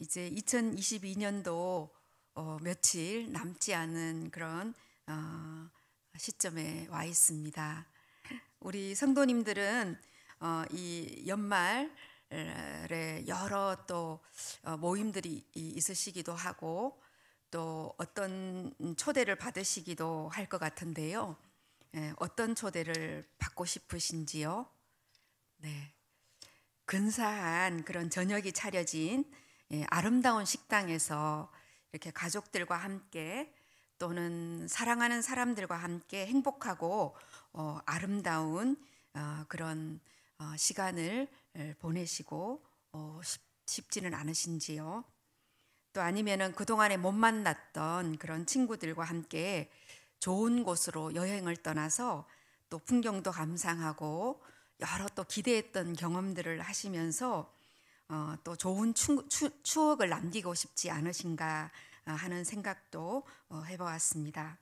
이제 2022년도 며칠 남지 않은 그런 시점에 와 있습니다. 우리 성도님들은 이 연말에 여러 또 모임들이 있으시기도 하고 또 어떤 초대를 받으시기도 할 것 같은데요. 어떤 초대를 받고 싶으신지요? 네. 근사한 그런 저녁이 차려진 아름다운 식당에서 이렇게 가족들과 함께 또는 사랑하는 사람들과 함께 행복하고 아름다운 그런 시간을 보내시고 싶지는 않으신지요? 또 아니면은 그동안에 못 만났던 그런 친구들과 함께 좋은 곳으로 여행을 떠나서 또 풍경도 감상하고 여러 또 기대했던 경험들을 하시면서 또 좋은 추억을 남기고 싶지 않으신가 하는 생각도 해보았습니다.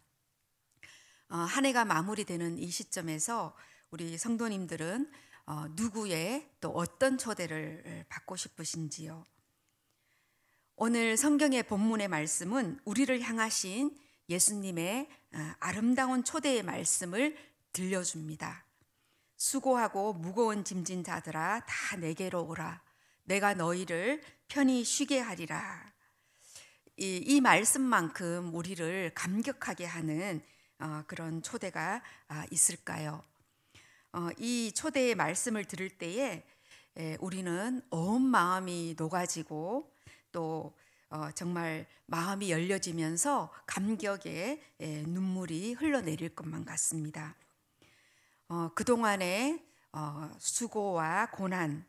한 해가 마무리되는 이 시점에서 우리 성도님들은 누구의 또 어떤 초대를 받고 싶으신지요? 오늘 성경의 본문의 말씀은 우리를 향하신 예수님의 아름다운 초대의 말씀을 들려줍니다. 수고하고 무거운 짐진 자들아 다 내게로 오라. 내가 너희를 편히 쉬게 하리라. 이 말씀만큼 우리를 감격하게 하는 그런 초대가 있을까요? 이 초대의 말씀을 들을 때에 우리는 온 마음이 녹아지고 또 정말 마음이 열려지면서 감격의 눈물이 흘러내릴 것만 같습니다. 그동안의 수고와 고난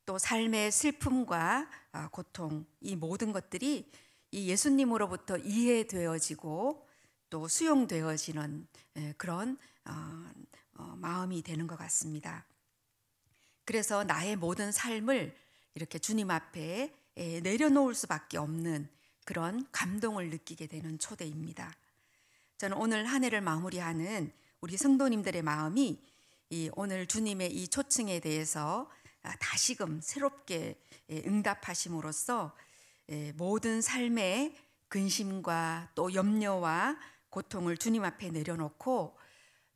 또 삶의 슬픔과 고통 이 모든 것들이 이 예수님으로부터 이해되어지고 또 수용되어지는 그런 마음이 되는 것 같습니다. 그래서 나의 모든 삶을 이렇게 주님 앞에 내려놓을 수밖에 없는 그런 감동을 느끼게 되는 초대입니다. 저는 오늘 한 해를 마무리하는 우리 성도님들의 마음이 오늘 주님의 이 초청에 대해서 다시금 새롭게 응답하심으로써 모든 삶의 근심과 또 염려와 고통을 주님 앞에 내려놓고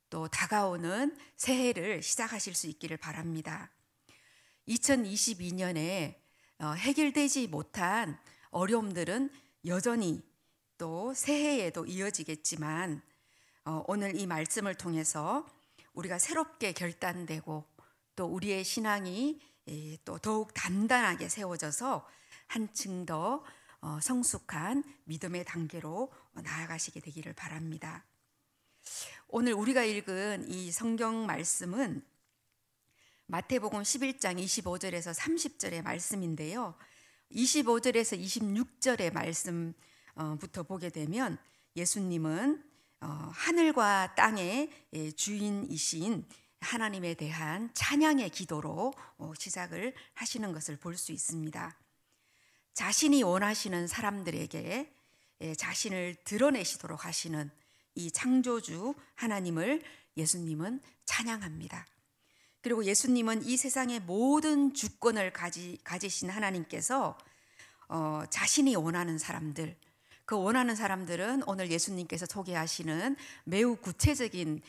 또 다가오는 새해를 시작하실 수 있기를 바랍니다. 2022년에 해결되지 못한 어려움들은 여전히 또 새해에도 이어지겠지만 오늘 이 말씀을 통해서 우리가 새롭게 결단되고 또 우리의 신앙이 또 더욱 단단하게 세워져서 한층 더 성숙한 믿음의 단계로 나아가시게 되기를 바랍니다. 오늘 우리가 읽은 이 성경 말씀은 마태복음 11장 25절에서 30절의 말씀인데요. 25절에서 26절의 말씀부터 보게 되면 예수님은 하늘과 땅의 주인이신 하나님에 대한 찬양의 기도로 시작을 하시는 것을 볼 수 있습니다. 자신이 원하시는 사람들에게 자신을 드러내시도록 하시는 이 창조주 하나님을 예수님은 찬양합니다. 그리고 예수님은 이 세상의 모든 주권을 가지신 하나님께서 자신이 원하는 사람들, 그 원하는 사람들은 오늘 예수님께서 소개하시는 매우 구체적인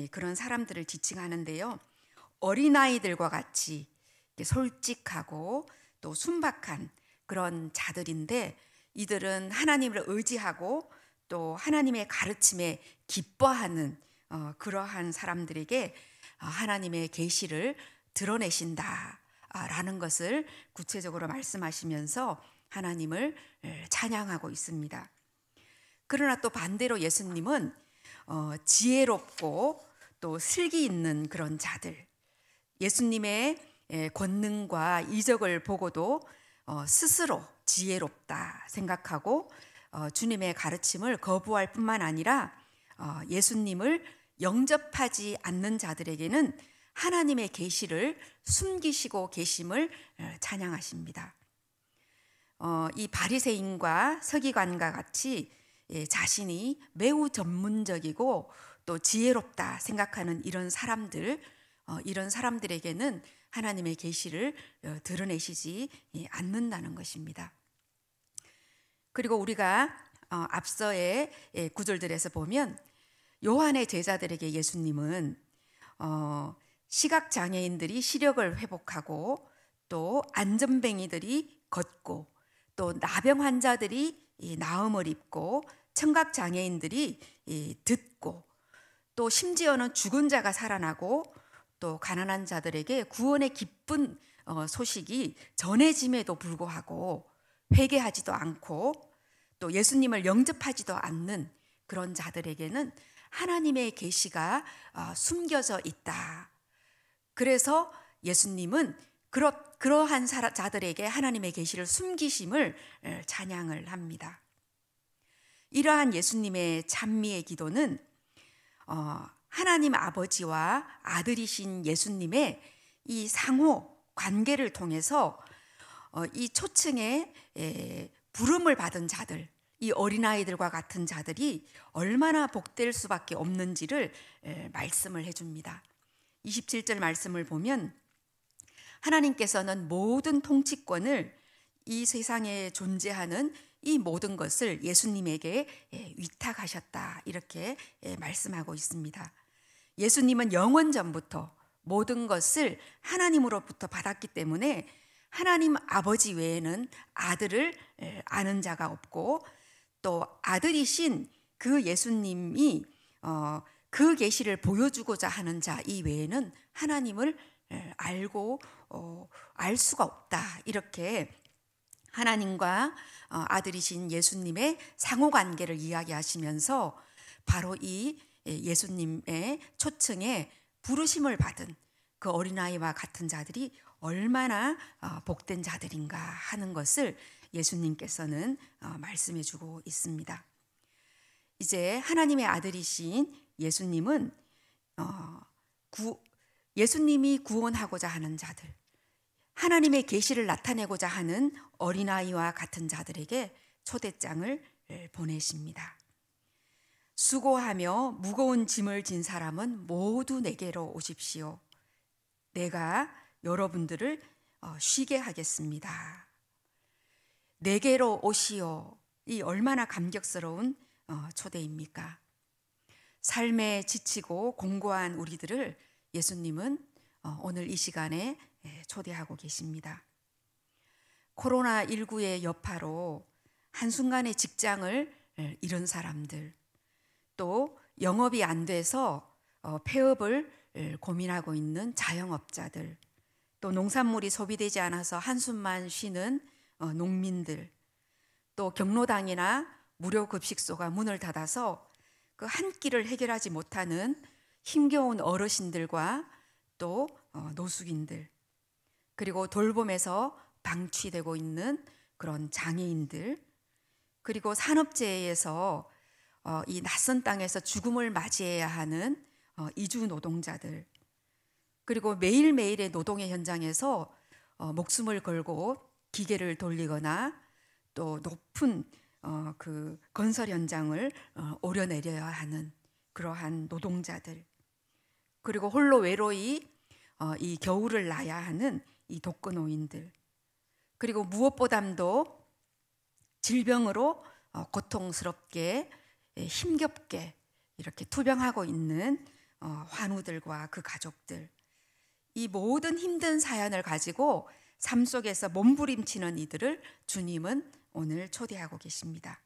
그런 사람들을 지칭하는데요. 어린아이들과 같이 솔직하고 또 순박한 그런 자들인데 이들은 하나님을 의지하고 또 하나님의 가르침에 기뻐하는 그러한 사람들에게 하나님의 계시를 드러내신다라는 것을 구체적으로 말씀하시면서 하나님을 찬양하고 있습니다. 그러나 또 반대로 예수님은 지혜롭고 또 슬기 있는 그런 자들, 예수님의 권능과 이적을 보고도 스스로 지혜롭다 생각하고 주님의 가르침을 거부할 뿐만 아니라 예수님을 영접하지 않는 자들에게는 하나님의 계시를 숨기시고 계심을 찬양하십니다. 이 바리새인과 서기관과 같이 자신이 매우 전문적이고 또 지혜롭다 생각하는 이런 사람들에게는 하나님의 계시를 드러내시지 않는다는 것입니다. 그리고 우리가 앞서의 구절들에서 보면 요한의 제자들에게 예수님은 시각 장애인들이 시력을 회복하고 또 안전뱅이들이 걷고 또 나병 환자들이 나음을 입고 청각 장애인들이 듣고 또 심지어는 죽은 자가 살아나고 또 가난한 자들에게 구원의 기쁜 소식이 전해짐에도 불구하고 회개하지도 않고 또 예수님을 영접하지도 않는 그런 자들에게는 하나님의 계시가 숨겨져 있다. 그래서 예수님은 그러한 자들에게 하나님의 계시를 숨기심을 찬양을 합니다. 이러한 예수님의 찬미의 기도는 하나님 아버지와 아들이신 예수님의 이 상호 관계를 통해서 이 초층에 부름을 받은 자들, 이 어린아이들과 같은 자들이 얼마나 복될 수밖에 없는지를 말씀을 해줍니다. 27절 말씀을 보면 하나님께서는 모든 통치권을 이 세상에 존재하는 이 모든 것을 예수님에게 위탁하셨다, 이렇게 말씀하고 있습니다. 예수님은 영원 전부터 모든 것을 하나님으로부터 받았기 때문에 하나님 아버지 외에는 아들을 아는 자가 없고 또 아들이신 그 예수님이 그 계시를 보여주고자 하는 자 이외에는 하나님을 알고 알 수가 없다, 이렇게 하나님과 아들이신 예수님의 상호관계를 이야기하시면서 바로 이 예수님의 초청에 부르심을 받은 그 어린아이와 같은 자들이 얼마나 복된 자들인가 하는 것을 예수님께서는 말씀해 주고 있습니다. 이제 하나님의 아들이신 예수님은 예수님이 구원하고자 하는 자들, 하나님의 계시를 나타내고자 하는 어린아이와 같은 자들에게 초대장을 보내십니다. 수고하며 무거운 짐을 진 사람은 모두 내게로 오십시오. 내가 여러분들을 쉬게 하겠습니다. 내게로 오시오. 이 얼마나 감격스러운 초대입니까? 삶에 지치고 공고한 우리들을 예수님은 오늘 이 시간에 초대하고 계십니다. 코로나19의 여파로 한순간에 직장을 잃은 사람들, 또 영업이 안 돼서 폐업을 고민하고 있는 자영업자들, 또 농산물이 소비되지 않아서 한숨만 쉬는 농민들, 또 경로당이나 무료급식소가 문을 닫아서 그 한 끼를 해결하지 못하는 힘겨운 어르신들과 또 노숙인들, 그리고 돌봄에서 방치되고 있는 그런 장애인들, 그리고 산업재해에서 이 낯선 땅에서 죽음을 맞이해야 하는 이주 노동자들, 그리고 매일매일의 노동의 현장에서 목숨을 걸고 기계를 돌리거나 또 높은 그 건설 현장을 오려내려야 하는 그러한 노동자들, 그리고 홀로 외로이 이 겨울을 나야 하는 이 독거노인들, 그리고 무엇보다도 질병으로 고통스럽게 힘겹게 이렇게 투병하고 있는 환우들과 그 가족들, 이 모든 힘든 사연을 가지고 삶 속에서 몸부림치는 이들을 주님은 오늘 초대하고 계십니다.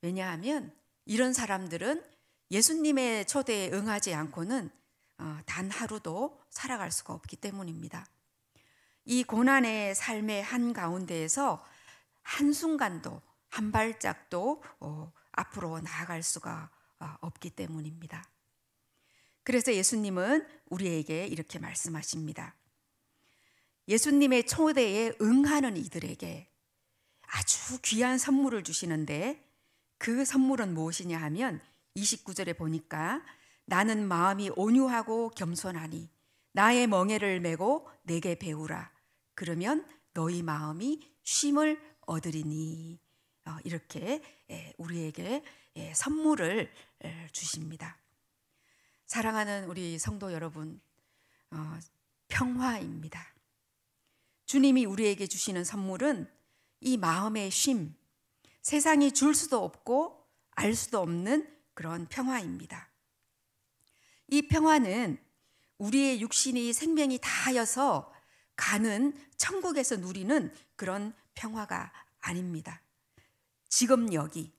왜냐하면 이런 사람들은 예수님의 초대에 응하지 않고는 단 하루도 살아갈 수가 없기 때문입니다. 이 고난의 삶의 한가운데에서 한순간도 한 발짝도 앞으로 나아갈 수가 없기 때문입니다. 그래서 예수님은 우리에게 이렇게 말씀하십니다. 예수님의 초대에 응하는 이들에게 아주 귀한 선물을 주시는데 그 선물은 무엇이냐 하면 29절에 보니까 나는 마음이 온유하고 겸손하니 나의 멍에를 메고 내게 배우라. 그러면 너희 마음이 쉼을 얻으리니. 이렇게 우리에게 선물을 주십니다. 사랑하는 우리 성도 여러분, 평화입니다. 주님이 우리에게 주시는 선물은 이 마음의 쉼, 세상이 줄 수도 없고 알 수도 없는 그런 평화입니다. 이 평화는 우리의 육신이 생명이 다하여서 가는 천국에서 누리는 그런 평화가 아닙니다. 지금 여기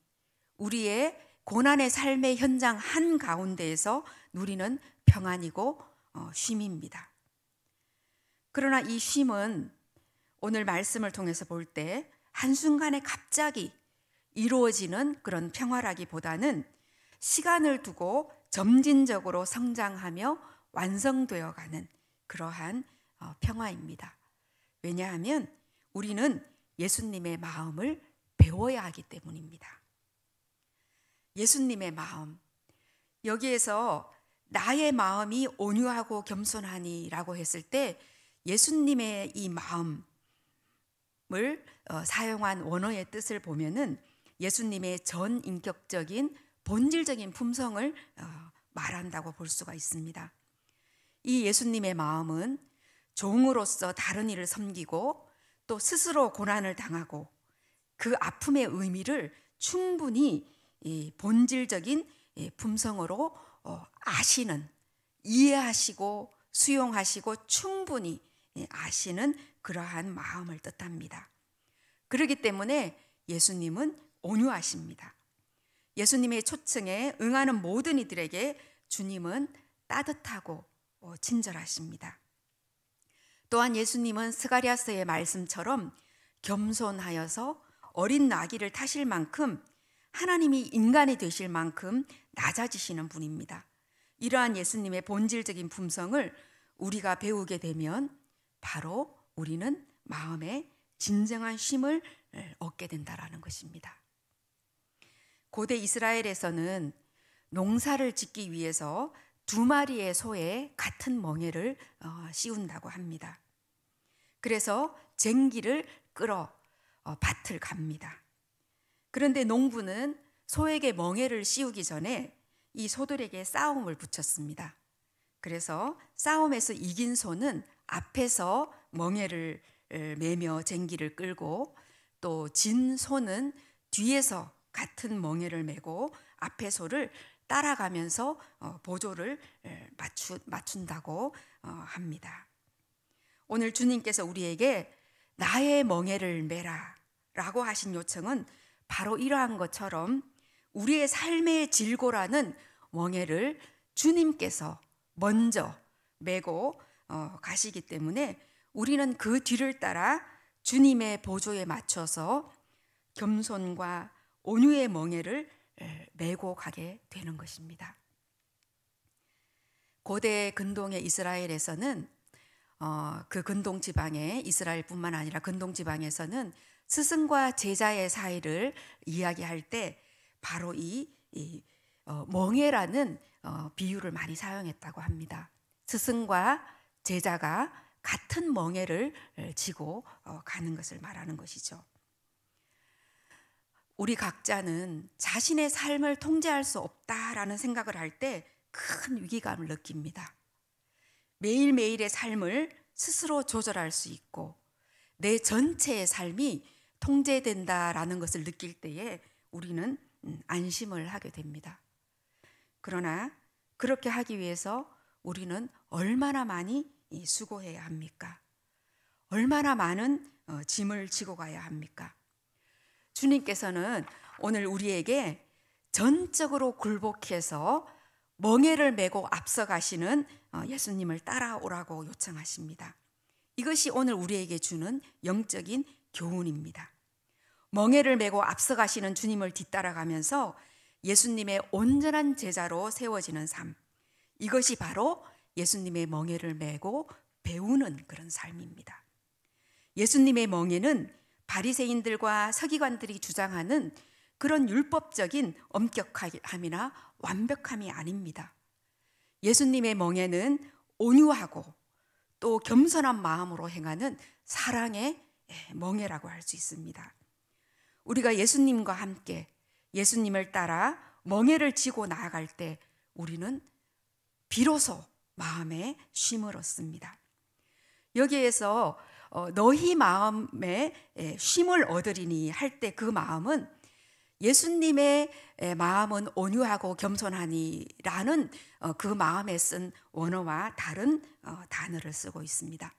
우리의 고난의 삶의 현장 한가운데에서 누리는 평안이고 쉼입니다. 그러나 이 쉼은 오늘 말씀을 통해서 볼 때 한순간에 갑자기 이루어지는 그런 평화라기보다는 시간을 두고 점진적으로 성장하며 완성되어 가는 그러한 평화입니다. 왜냐하면 우리는 예수님의 마음을 배워야 하기 때문입니다. 예수님의 마음, 여기에서 나의 마음이 온유하고 겸손하니라고 했을 때 예수님의 이 마음을 사용한 원어의 뜻을 보면은 예수님의 전인격적인 본질적인 품성을 말한다고 볼 수가 있습니다. 이 예수님의 마음은 종으로서 다른 이를 섬기고 또 스스로 고난을 당하고 그 아픔의 의미를 충분히 본질적인 품성으로 아시는, 이해하시고 수용하시고 충분히 아시는 그러한 마음을 뜻합니다. 그렇기 때문에 예수님은 온유하십니다. 예수님의 초청에 응하는 모든 이들에게 주님은 따뜻하고 친절하십니다. 또한 예수님은 스가랴서의 말씀처럼 겸손하여서 어린 나귀를 타실 만큼 하나님이 인간이 되실 만큼 낮아지시는 분입니다. 이러한 예수님의 본질적인 품성을 우리가 배우게 되면 바로 우리는 마음에 진정한 쉼을 얻게 된다라는 것입니다. 고대 이스라엘에서는 농사를 짓기 위해서 2마리의 소에 같은 멍에를 씌운다고 합니다. 그래서 쟁기를 끌어 밭을 갑니다. 그런데 농부는 소에게 멍에를 씌우기 전에 이 소들에게 싸움을 붙였습니다. 그래서 싸움에서 이긴 소는 앞에서 멍에를 매며 쟁기를 끌고 또 진 소는 뒤에서 같은 멍에를 메고 앞에 소를 따라가면서 보조를 맞춘다고 합니다. 오늘 주님께서 우리에게 나의 멍에를 메라 라고 하신 요청은 바로 이러한 것처럼 우리의 삶의 질고라는 멍에를 주님께서 먼저 메고 가시기 때문에 우리는 그 뒤를 따라 주님의 보조에 맞춰서 겸손과 온유의 멍에를 메고 가게 되는 것입니다. 고대 근동의 이스라엘에서는 그 근동 지방에 이스라엘뿐만 아니라 근동 지방에서는 스승과 제자의 사이를 이야기할 때 바로 이 멍에라는 비유를 많이 사용했다고 합니다. 스승과 제자가 같은 멍에를 지고 가는 것을 말하는 것이죠. 우리 각자는 자신의 삶을 통제할 수 없다라는 생각을 할 때 큰 위기감을 느낍니다. 매일매일의 삶을 스스로 조절할 수 있고 내 전체의 삶이 통제된다라는 것을 느낄 때에 우리는 안심을 하게 됩니다. 그러나 그렇게 하기 위해서 우리는 얼마나 많이 수고해야 합니까? 얼마나 많은 짐을 지고 가야 합니까? 주님께서는 오늘 우리에게 전적으로 굴복해서 멍에를 메고 앞서가시는 예수님을 따라오라고 요청하십니다. 이것이 오늘 우리에게 주는 영적인 교훈입니다. 멍에를 메고 앞서가시는 주님을 뒤따라가면서 예수님의 온전한 제자로 세워지는 삶, 이것이 바로 예수님의 멍에를 메고 배우는 그런 삶입니다. 예수님의 멍에는 바리새인들과 서기관들이 주장하는 그런 율법적인 엄격함이나 완벽함이 아닙니다. 예수님의 멍에는 온유하고 또 겸손한 마음으로 행하는 사랑의 멍에라고 할 수 있습니다. 우리가 예수님과 함께 예수님을 따라 멍에를 지고 나아갈 때 우리는 비로소 마음에 쉼을 얻습니다. 여기에서 너희 마음에 쉼을 얻으리니 할 때 그 마음은 예수님의 마음은 온유하고 겸손하니라는 그 마음에 쓴 원어와 다른 단어를 쓰고 있습니다.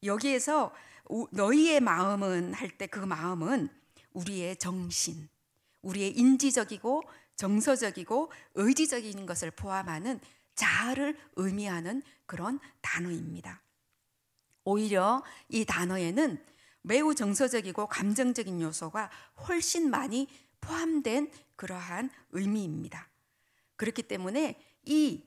여기에서 너희의 마음은 할 때 그 마음은 우리의 정신, 우리의 인지적이고 정서적이고 의지적인 것을 포함하는 자아를 의미하는 그런 단어입니다. 오히려 이 단어에는 매우 정서적이고 감정적인 요소가 훨씬 많이 포함된 그러한 의미입니다. 그렇기 때문에 이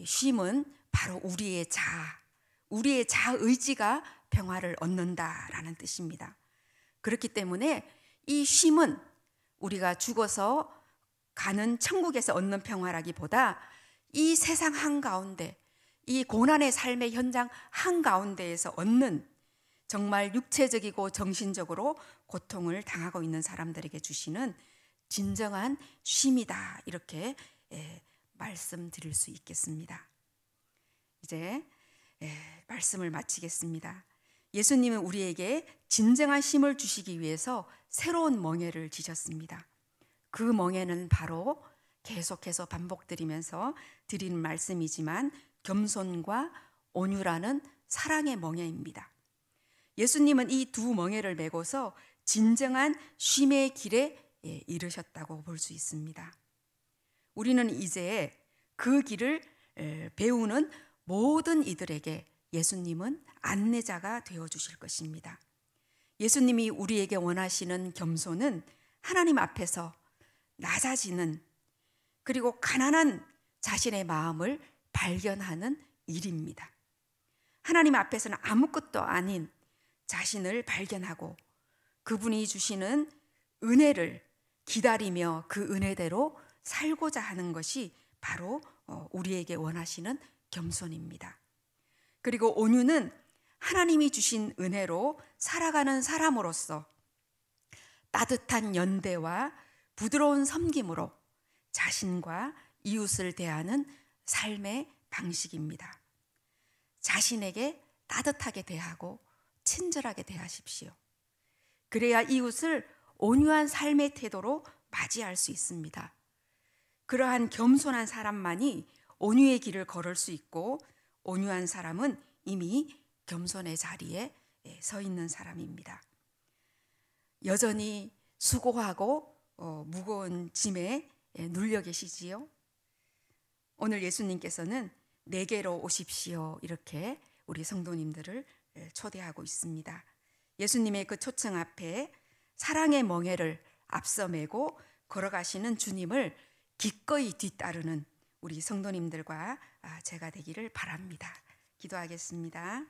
쉼은 바로 우리의 자아 의지가 평화를 얻는다라는 뜻입니다. 그렇기 때문에 이 쉼은 우리가 죽어서 가는 천국에서 얻는 평화라기보다 이 세상 한가운데, 이 고난의 삶의 현장 한가운데에서 얻는 정말 육체적이고 정신적으로 고통을 당하고 있는 사람들에게 주시는 진정한 쉼이다, 이렇게 말씀드릴 수 있겠습니다. 이제 말씀을 마치겠습니다. 예수님은 우리에게 진정한 쉼을 주시기 위해서 새로운 멍에를 지셨습니다. 그 멍에는 바로 계속해서 반복드리면서 드리는 말씀이지만 겸손과 온유라는 사랑의 멍에입니다. 예수님은 이 두 멍에를 메고서 진정한 쉼의 길에 이르셨다고 볼 수 있습니다. 우리는 이제 그 길을 배우는 모든 이들에게 예수님은 안내자가 되어주실 것입니다. 예수님이 우리에게 원하시는 겸손은 하나님 앞에서 낮아지는, 그리고 가난한 자신의 마음을 발견하는 일입니다. 하나님 앞에서는 아무것도 아닌 자신을 발견하고 그분이 주시는 은혜를 기다리며 그 은혜대로 살고자 하는 것이 바로 우리에게 원하시는 겸손입니다. 그리고 온유는 하나님이 주신 은혜로 살아가는 사람으로서 따뜻한 연대와 부드러운 섬김으로 자신과 이웃을 대하는 삶의 방식입니다. 자신에게 따뜻하게 대하고 친절하게 대하십시오. 그래야 이웃을 온유한 삶의 태도로 맞이할 수 있습니다. 그러한 겸손한 사람만이 온유의 길을 걸을 수 있고, 온유한 사람은 이미 겸손의 자리에 서 있는 사람입니다. 여전히 수고하고 무거운 짐에 눌려 계시지요? 오늘 예수님께서는 내게로 오십시오, 이렇게 우리 성도님들을 초대하고 있습니다. 예수님의 그 초청 앞에 사랑의 멍에를 앞서 메고 걸어가시는 주님을 기꺼이 뒤따르는 우리 성도님들과 제가 되기를 바랍니다. 기도하겠습니다.